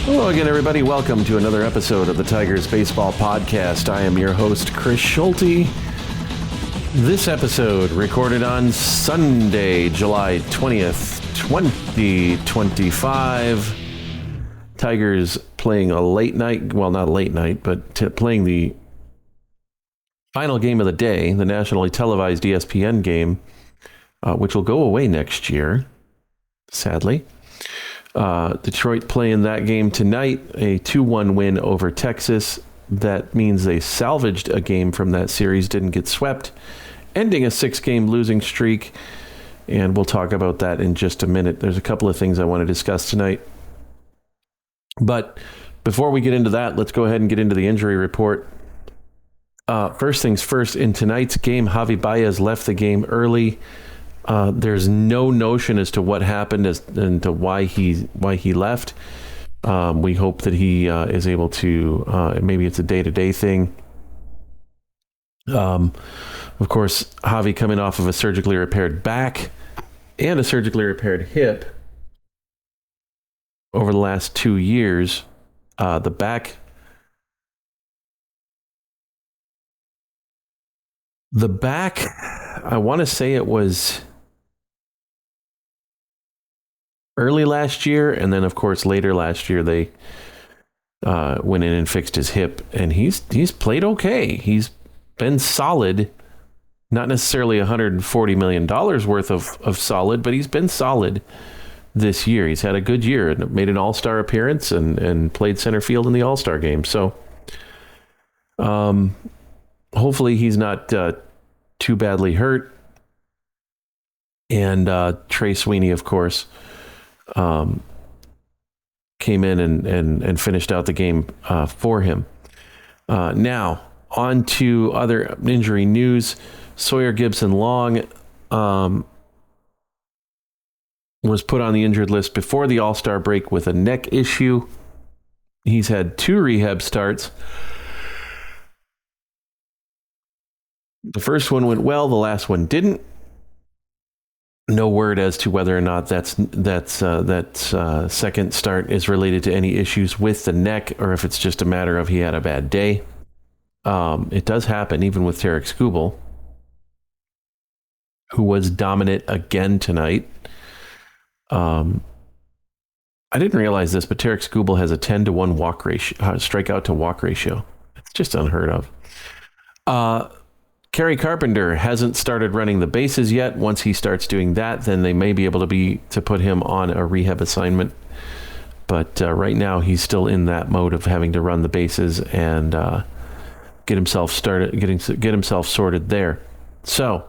Hello again, everybody. Welcome to another episode of the Tigers Baseball Podcast. I am your host, Chris Schulte. This episode recorded on Sunday, July 20th, 2025. Tigers playing a late night, well, not a late night, but playing the final game of the day, the nationally televised ESPN game, which will go away next year, sadly. Detroit playing that game tonight, a 2-1 win over Texas. That means they salvaged a game from that series, didn't get swept, ending a 6-game losing streak. And we'll talk about that in just a minute. There's a couple of things I want to discuss tonight. But before we get into that, let's go ahead and get into the injury report. First things first, in tonight's game, Javi Baez left the game early. There's no notion as to what happened and to why he left. We hope that he is able to, maybe it's a day-to-day thing. Of course, Javi coming off of a surgically repaired back and a surgically repaired hip over the last 2 years. The back, I want to say it was early last year, and then of course later last year they went in and fixed his hip, and he's played okay. He's been solid, not necessarily $140 million worth of solid, but he's been solid this year. He's had a good year and made an all-star appearance and played center field in the all-star game. So hopefully he's not too badly hurt. And Trey Sweeney, of course, came in and finished out the game for him. Now, on to other injury news. Sawyer Gipson-Long was put on the injured list before the All-Star break with a neck issue. He's had 2 rehab starts. The first one went well, the last one didn't. No word as to whether or not that second start is related to any issues with the neck, or if it's just a matter of he had a bad day. It does happen even with Tarik Skubal, who was dominant again tonight. I didn't realize this, but Tarik Skubal has a 10-to-1 walk ratio, strikeout to walk ratio. It's just unheard of. Kerry Carpenter hasn't started running the bases yet. Once he starts doing that, then they may be able to put him on a rehab assignment. But right now, he's still in that mode of having to run the bases and get himself started, get himself sorted there. So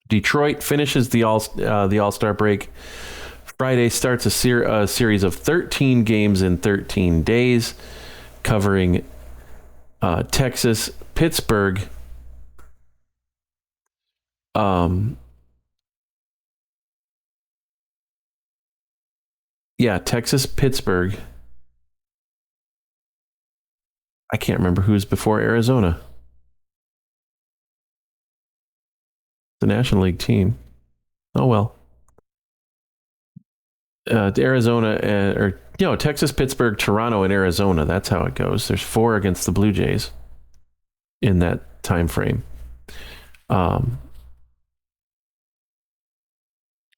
Detroit finishes the All-Star break. Friday starts a series of 13 games in 13 days, covering Texas, Pittsburgh, Texas, Pittsburgh. I can't remember who's before Arizona. The National League team. Oh, well. Arizona, Texas, Pittsburgh, Toronto, and Arizona. That's how it goes. There's 4 against the Blue Jays in that time frame.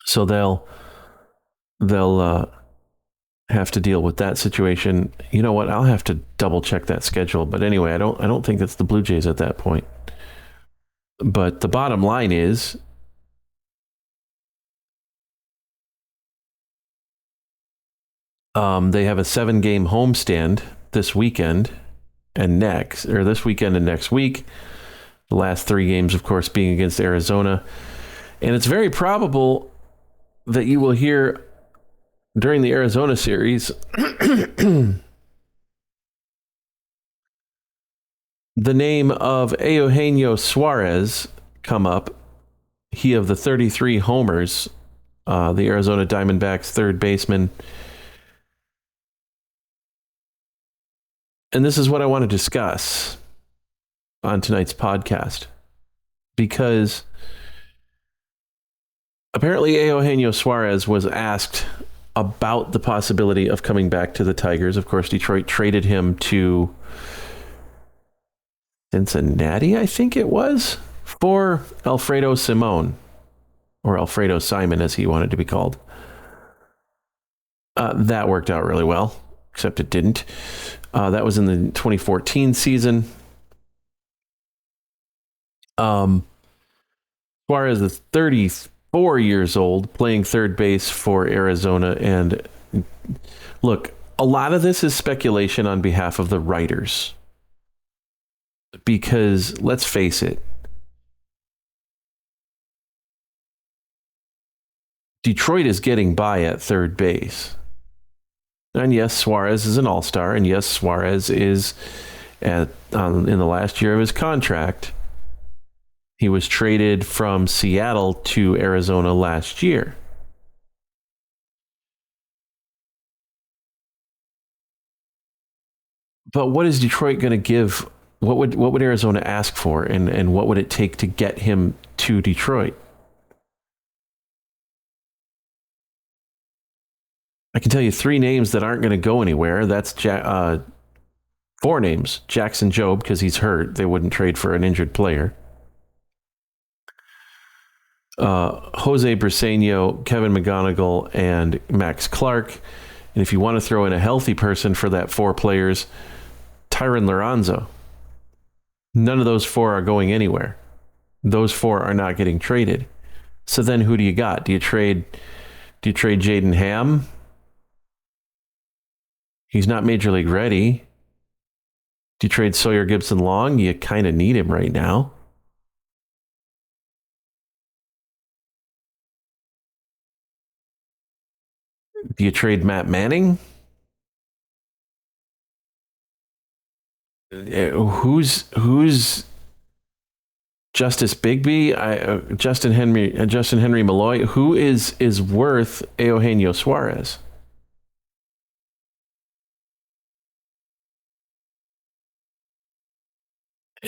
So they'll have to deal with that situation. You know what? I'll have to double check that schedule. But anyway, I don't think it's the Blue Jays at that point. But the bottom line is, they have a 7-game homestand this weekend and next week. The last 3 games, of course, being against Arizona. And it's very probable that you will hear during the Arizona series the name of Eugenio Suarez come up. He of the 33 homers, the Arizona Diamondbacks third baseman. And this is what I want to discuss on tonight's podcast, because apparently Eugenio Suarez was asked about the possibility of coming back to the Tigers. Of course, Detroit traded him to Cincinnati, I think it was, for Alfredo Simon, or Alfredo Simon as he wanted to be called. That worked out really well, except it didn't. That was in the 2014 season. Suarez is 34 years old, playing third base for Arizona. And look, a lot of this is speculation on behalf of the writers. Because let's face it, Detroit is getting by at third base. And yes, Suarez is an all-star. And yes, Suarez is in the last year of his contract. He was traded from Seattle to Arizona last year. But what is Detroit going to give? What would Arizona ask for? And what would it take to get him to Detroit? I can tell you 3 names that aren't going to go anywhere. That's 4 names. Jackson Jobe, because he's hurt. They wouldn't trade for an injured player. Jose Briseño, Kevin McGonigal, and Max Clark. And if you want to throw in a healthy person for that 4 players, Tyron Lorenzo. None of those 4 are going anywhere. Those 4 are not getting traded. So then who do you got? Do you trade Jaden Ham? He's not major league ready. Do you trade Sawyer Gibson Long? You kind of need him right now. Do you trade Matt Manning? Who's Justice Bigby? Justin Henry Malloy? Who is worth Eugenio Suarez?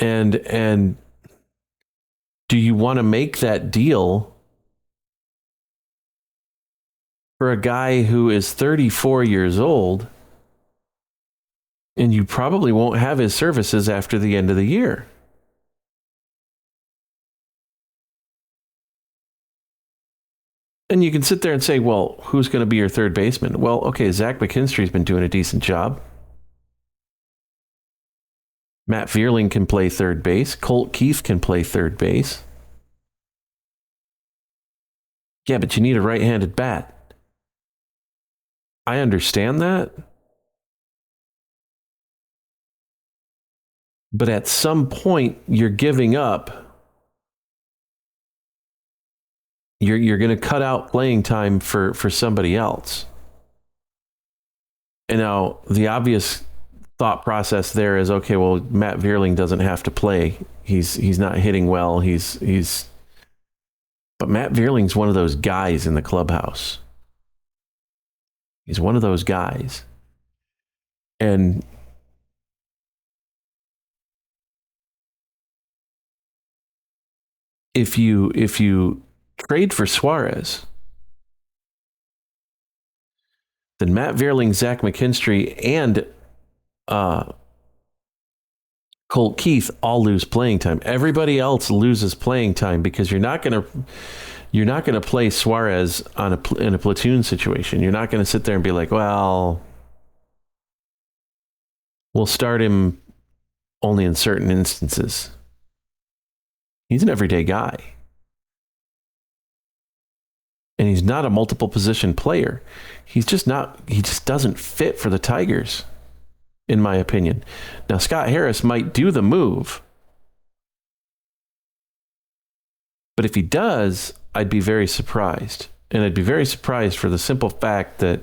And do you want to make that deal for a guy who is 34 years old, and you probably won't have his services after the end of the year? And you can sit there and say, well, who's going to be your third baseman? Well, okay, Zach McKinstry's been doing a decent job. Matt Vierling can play third base. Colt Keith can play third base. Yeah, but you need a right-handed bat. I understand that. But at some point, you're giving up. You're going to cut out playing time for somebody else. And now the obvious thought process there is, okay, well, Matt Vierling doesn't have to play. He's not hitting well. But Matt Vierling's one of those guys in the clubhouse. He's one of those guys. And if you trade for Suarez, then Matt Vierling, Zach McKinstry, and Colt Keith all lose playing time. Everybody else loses playing time because you're not going to play Suarez in a platoon situation. You're not going to sit there and be like, well, we'll start him only in certain instances. He's an everyday guy. And he's not a multiple position player. He just doesn't fit for the Tigers, in my opinion. Now, Scott Harris might do the move. But if he does, I'd be very surprised. And I'd be very surprised for the simple fact that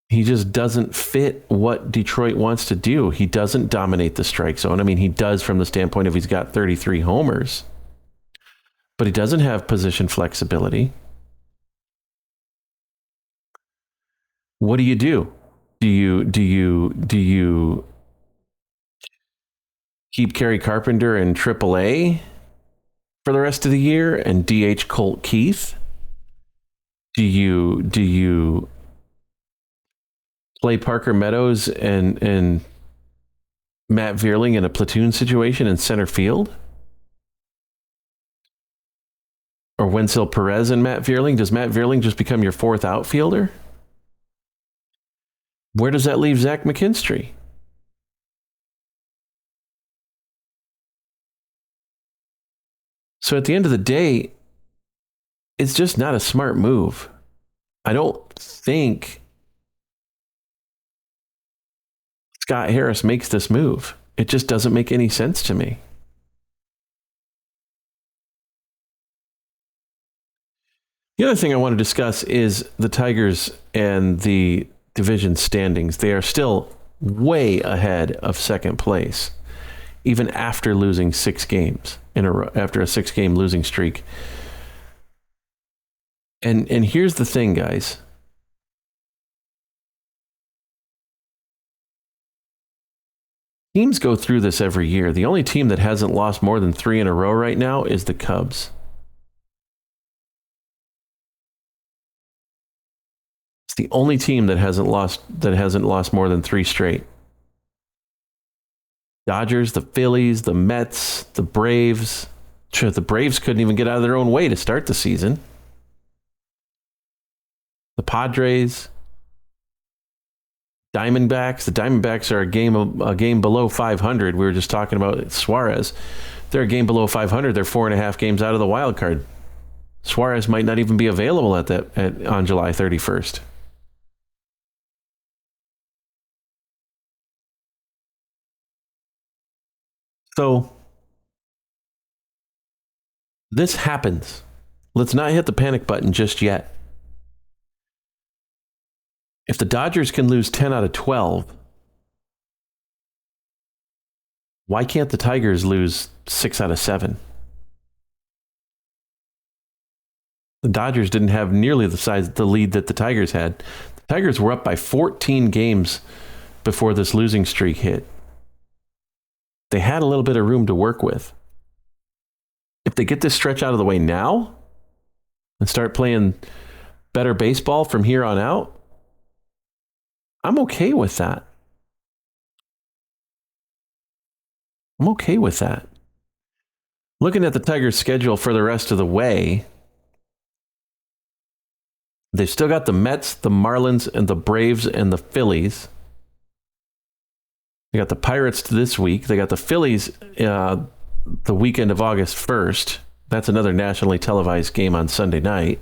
he just doesn't fit what Detroit wants to do. He doesn't dominate the strike zone. I mean, he does from the standpoint of he's got 33 homers, but he doesn't have position flexibility. What do you do? Do you keep Kerry Carpenter in AAA? for the rest of the year and DH Colt Keith? Do you play Parker Meadows and Matt Vierling in a platoon situation in center field? Or Wenzel Perez and Matt Vierling? Does Matt Vierling just become your fourth outfielder? Where does that leave Zach McKinstry? So at the end of the day, it's just not a smart move. I don't think Scott Harris makes this move. It just doesn't make any sense to me. The other thing I want to discuss is the Tigers and the division standings. They are still way ahead of second place, even after losing 6 games in a row, after a 6-game losing streak. And here's the thing, guys. Teams go through this every year. The only team that hasn't lost more than 3 in a row right now is the Cubs. It's the only team that hasn't lost more than 3 straight. Dodgers, the Phillies, the Mets, the Braves. Sure, the Braves couldn't even get out of their own way to start the season. The Padres, Diamondbacks. The Diamondbacks are a game below 500. We were just talking about Suarez. They're a game below 500. They're 4.5 games out of the wild card. Suarez might not even be available on July 31st. So this happens. Let's not hit the panic button just yet. If the Dodgers can lose 10 out of 12, why can't the Tigers lose 6 out of 7? The Dodgers didn't have nearly the lead that the Tigers had. The Tigers were up by 14 games before this losing streak hit. They had a little bit of room to work with. If they get this stretch out of the way now and start playing better baseball from here on out, I'm okay with that. I'm okay with that. Looking at the Tigers' schedule for the rest of the way, they've still got the Mets, the Marlins, and the Braves and the Phillies. They got the Pirates this week. They got the Phillies the weekend of August 1st. That's another nationally televised game on Sunday night.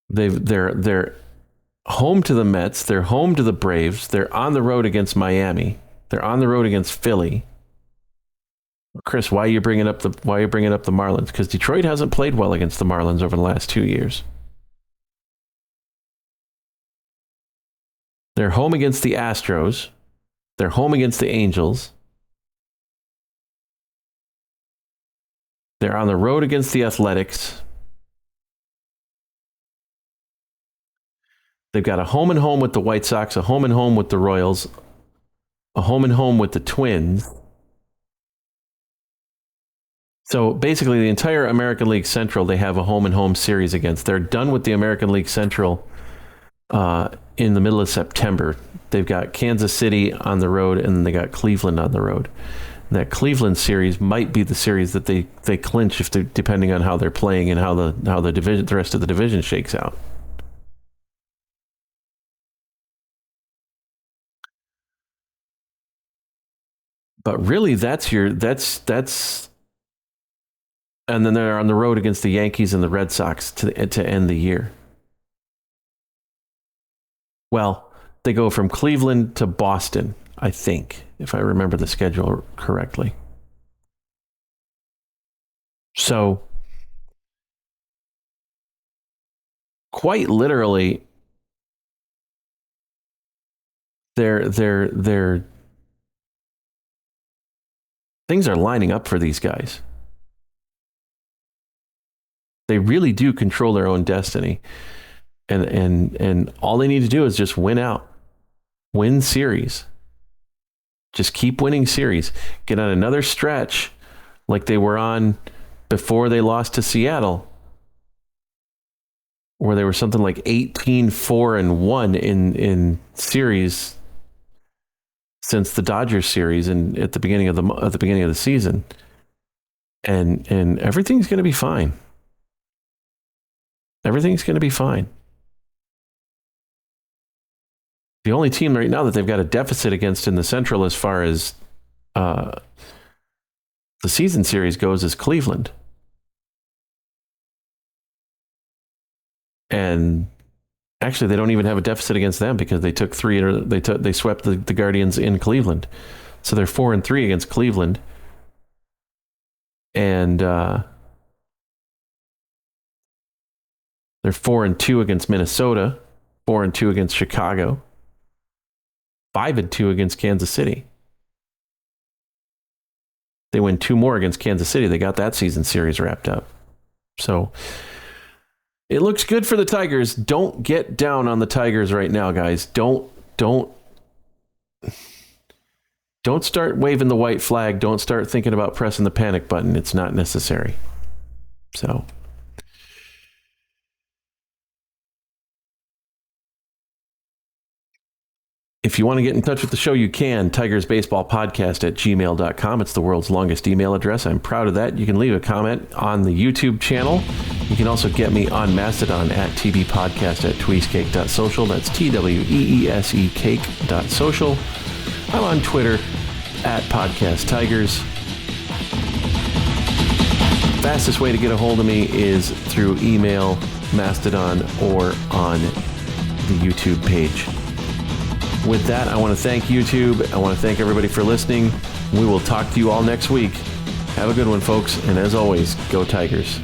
They're home to the Mets. They're home to the Braves. They're on the road against Miami. They're on the road against Philly. Chris, why are you bringing up the Marlins? Because Detroit hasn't played well against the Marlins over the last 2 years. They're home against the Astros. They're home against the Angels. They're on the road against the Athletics. They've got a home and home with the White Sox, a home and home with the Royals, a home and home with the Twins. So basically the entire American League Central, they have a home and home series against. They're done with the American League Central in the middle of September. They've got Kansas City on the road, and then they got Cleveland on the road. And that Cleveland series might be the series that they clinch depending on how they're playing and how the rest of the division shakes out. But really, that's and then they're on the road against the Yankees and the Red Sox to end the year. Well, they go from Cleveland to Boston, I think, if I remember the schedule correctly. So, quite literally, they're things are lining up for these guys. They really do control their own destiny. And all they need to do is just win series. Just keep winning series. Get on another stretch like they were on before they lost to Seattle, where they were something like 18-4-1 in series since the Dodgers series and at the beginning of the season. And everything's going to be fine. Everything's going to be fine. The only team right now that they've got a deficit against in the Central as far as the season series goes is Cleveland. And actually, they don't even have a deficit against them because they took they swept the Guardians in Cleveland. So they're 4-3 against Cleveland. And they're 4-2 against Minnesota, 4-2 against Chicago, 5-2 against Kansas City. They win 2 more against Kansas City. They got that season series wrapped up. So it looks good for the Tigers. Don't get down on the Tigers right now, guys. Don't start waving the white flag. Don't start thinking about pressing the panic button. It's not necessary. So if you want to get in touch with the show, you can. TigersBaseballPodcast@gmail.com. It's the world's longest email address. I'm proud of that. You can leave a comment on the YouTube channel. You can also get me on Mastodon at tbpodcast@tweesecake.social. That's TWEESE cake.social. I'm on Twitter @Podcast Tigers. Fastest way to get a hold of me is through email, Mastodon, or on the YouTube page. With that, I want to thank YouTube. I want to thank everybody for listening. We will talk to you all next week. Have a good one, folks. And as always, go Tigers.